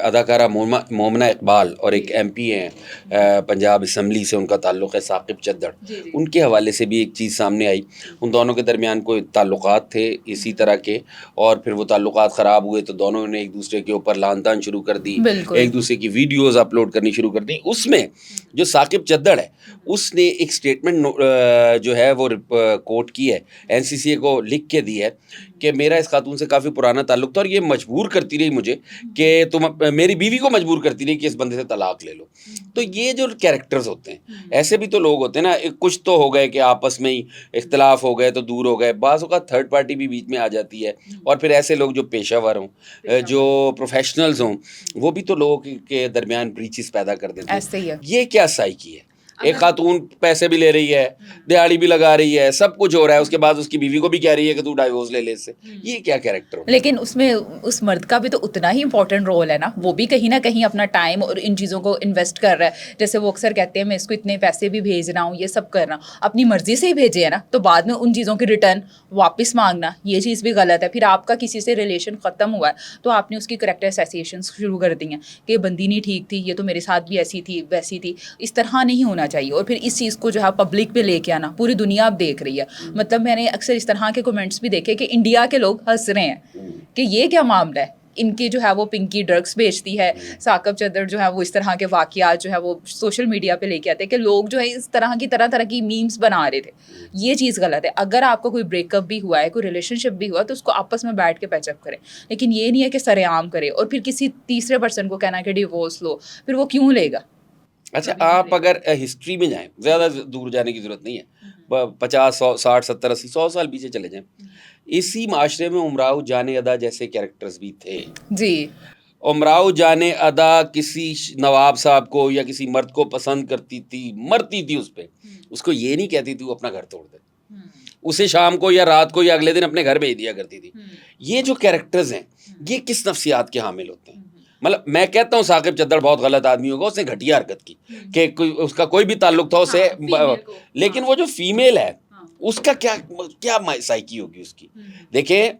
اداکارہ مومنہ اقبال اور ایک ایم پی ہیں پنجاب اسمبلی سے، ان کا تعلق ہے ثاقب چدڑ، ان کے حوالے سے بھی ایک چیز سامنے آئی. ان دونوں کے درمیان کوئی تعلقات تھے اسی طرح کے، اور پھر وہ تعلقات خراب ہوئے تو دونوں نے ایک دوسرے کے اوپر لعن طعن شروع کر دی، ایک دوسرے کی ویڈیوز اپلوڈ کرنی شروع کر دی. اس میں جو ثاقب چدڑ ہے اس نے ایک اسٹیٹمنٹ جو ہے وہ کوٹ کی ہے، این سی سی اے کو لکھ کے دی ہے کہ میرا اس خاتون سے کافی پرانا تعلق تھا اور یہ مجبور کرتی رہی مجھے کہ تم، میری بیوی کو مجبور کرتی رہی کہ اس بندے سے طلاق لے لو. تو یہ جو کیریکٹرز ہوتے ہیں، ایسے بھی تو لوگ ہوتے ہیں نا، کچھ تو ہو گئے کہ آپس میں ہی اختلاف ہو گئے تو دور ہو گئے، بعض اوقات تھرڈ پارٹی بھی بیچ میں آ جاتی ہے، اور پھر ایسے لوگ جو پیشہ ور ہوں، جو پروفیشنلز ہوں، وہ بھی تو لوگوں کے درمیان بریچز پیدا کر دیتے ہیں. یہ کیا سائیکی ہے؟ ایک خاتون پیسے بھی لے رہی ہے، دیہاڑی بھی لگا رہی ہے، سب کچھ ہو رہا ہے، اس کے بعد اس کی بیوی کو بھی کہہ رہی ہے کہ تو ڈائیورس لے لے اس سے. یہ کیا کیریکٹر ہو؟ لیکن اس میں اس مرد کا بھی تو اتنا ہی امپورٹنٹ رول ہے نا، وہ بھی کہیں نہ کہیں اپنا ٹائم اور ان چیزوں کو انویسٹ کر رہا ہے. جیسے وہ اکثر کہتے ہیں میں اس کو اتنے پیسے بھی بھیج رہا ہوں، یہ سب کر رہا ہوں، اپنی مرضی سے ہی بھیجے ہے نا، تو بعد میں ان چیزوں کی ریٹرن واپس مانگنا، یہ چیز بھی غلط ہے. پھر آپ کا کسی سے ریلیشن ختم ہوا ہے تو آپ نے اس کی کریکٹر اسیسیشن شروع کر دی ہیں کہ یہ بندی نہیں ٹھیک تھی، یہ تو میرے ساتھ بھی ایسی تھی ویسی تھی. اس طرح نہیں ہونا چاہیے. اور پھر اس چیز کو جو ہے پبلک پہ لے کے آنا، پوری دنیا اب دیکھ رہی ہے. مطلب میں نے اکثر اس طرح کے کمنٹس بھی دیکھے کہ انڈیا کے لوگ ہنس رہے ہیں کہ یہ کیا معاملہ ہے، ان کی جو ہے وہ پنکی ڈرگس بیچتی ہے، ثاقب چدڑ جو ہے وہ اس طرح کے واقعات جو ہے وہ سوشل میڈیا پہ لے کے آتے ہیں کہ لوگ جو ہے اس طرح کی میمز بنا رہے تھے. یہ چیز غلط ہے. اگر آپ کو کوئی بریک اپ بھی ہوا ہے، کوئی ریلیشن شپ بھی ہوا تو اس کو آپس میں بیٹھ کے پیچ اپ کریں، لیکن یہ نہیں ہے کہ سر عام کرے اور پھر کسی تیسرے پرسن کو کہنا کہ ڈیورس لو، پھر وہ کیوں لے گا. اچھا، آپ اگر ہسٹری میں جائیں، زیادہ دور جانے کی ضرورت نہیں ہے، 50 100 60 70 80 100 سال پیچھے چلے جائیں، اسی معاشرے میں امراؤ جان ادا جیسے کیریکٹرز بھی تھے. جی، امراؤ جان ادا کسی نواب صاحب کو یا کسی مرد کو پسند کرتی تھی، مرتی تھی اس پہ، اس کو یہ نہیں کہتی تھی وہ اپنا گھر توڑ دے، اسے شام کو یا رات کو یا اگلے دن اپنے گھر بھیج دیا کرتی تھی. یہ جو کیریکٹرز ہیں یہ کس نفسیات کے حامل ہوتے ہیں؟ مطلب میں کہتا ہوں ثاقب چدڑ بہت غلط آدمی ہوگا، اس نے گھٹیا حرکت کی کہ اس کا کوئی بھی تعلق تھا اسے، لیکن وہ جو فیمیل ہے اس کا کیا سائیکی ہوگی اس کی؟ دیکھیں،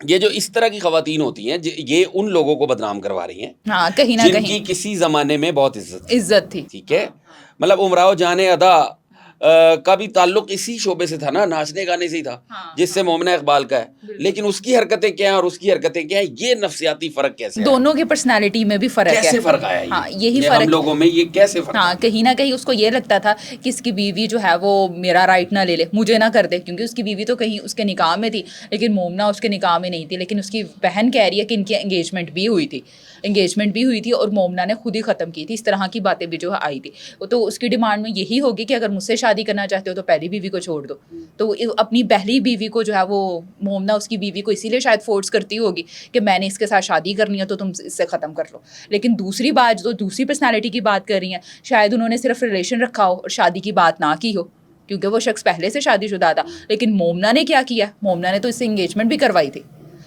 یہ جو اس طرح کی خواتین ہوتی ہیں یہ ان لوگوں کو بدنام کروا رہی ہیں کہیں نہ جن کی کسی زمانے میں بہت عزت تھی. ٹھیک ہے، مطلب امراؤ جان ادا کا بھی تعلق اسی شعبے سے تھا نا، ناچنے گانے سے ہی تھا جس سے مومنہ اقبال کا ہے. لیکن اس کی حرکتیں کیا ہیں اور اس کی حرکتیں کیا ہیں، یہ نفسیاتی فرق کیسے ہے؟ دونوں کی پرسنالٹی میں بھی فرق ہے. کیسے فرق آیا؟ ہاں، یہی فرق ہم لوگوں میں یہ کیسے فرق؟ ہاں، کہیں نہ کہیں اس کو یہ لگتا تھا کہ اس کی بیوی جو ہے وہ میرا رائٹ نہ لے لے، مجھے نہ کر دے، کیونکہ اس کی بیوی تو کہیں اس کے نکاح میں تھی لیکن مومنہ اس کے نکاح میں نہیں تھی. لیکن اس کی بہن کہہ رہی ہے کہ ان کی انگیجمنٹ بھی ہوئی تھی اور مومنہ نے خود ہی ختم کی تھی. اس طرح کی باتیں بھی جو آئی تھی. تو اس کی ڈیمانڈ میں یہی ہوگی کہ اگر مجھ سے شادی کرنا چاہتے ہو تو پہلی بیوی کو چھوڑ دو. تو اپنی پہلی بیوی کو جو ہے وہ مومنہ اس کی بیوی کو اسی لیے شاید فورس کرتی ہوگی کہ میں نے اس کے ساتھ شادی کرنی ہے تو تم اس سے ختم کر لو. لیکن دوسری بات جو دوسری پرسنالٹی کی بات کر رہی ہیں، شاید انہوں نے صرف ریلیشن رکھا ہو اور شادی کی بات نہ کی ہو، کیونکہ وہ شخص پہلے سے شادی شدہ تھا. لیکن مومنہ نے کیا کیا؟ مومنہ نے تو اس سے انگیجمنٹ بھی کروائی تھی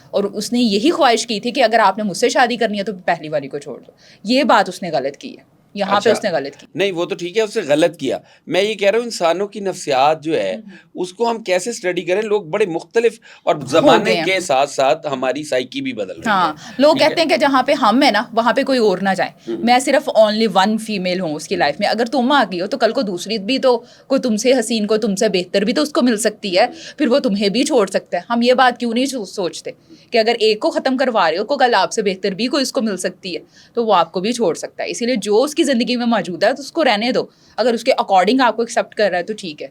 اور اس نے یہی خواہش کی تھی کہ اگر آپ نے مجھ سے شادی کرنی ہے تو پہلی والی کو چھوڑ دو. یہ بات اس نے غلط کی ہے یہاں پہ، اس نے غلط کی. نہیں، وہ تو ٹھیک ہے، اس نے غلط کیا. میں یہ کہہ رہا ہوں انسانوں کی نفسیات جو ہے اس کو ہم کیسے اسٹڈی کریں. لوگ بڑے مختلف اور زمانے کے ساتھ ساتھ ہماری سائیکی بھی بدل رہی ہے. ہاں، لوگ کہتے ہیں کہ جہاں پہ ہم ہیں نا وہاں پہ کوئی اور نہ جائیں. میں صرف اونلی ون فیمیل ہوں اس کی لائف میں. اگر تم آ گئی ہو تو کل کو دوسری بھی تو کوئی تم سے حسین، کوئی تم سے بہتر بھی تو اس کو مل سکتی ہے، پھر وہ تمہیں بھی چھوڑ سکتا ہے. ہم یہ بات کیوں نہیں سوچتے کہ اگر ایک کو ختم کروا رہے ہو کو کل آپ سے بہتر بھی کوئی اس کو مل سکتی ہے تو وہ آپ کو بھی چھوڑ سکتا ہے. اسی لیے جو اس کی زندگی میں موجود ہے تو اس کو رہنے دو. اگر اس کے اکارڈنگ آپ کو ایکسیپٹ کر رہا ہے تو ٹھیک ہے.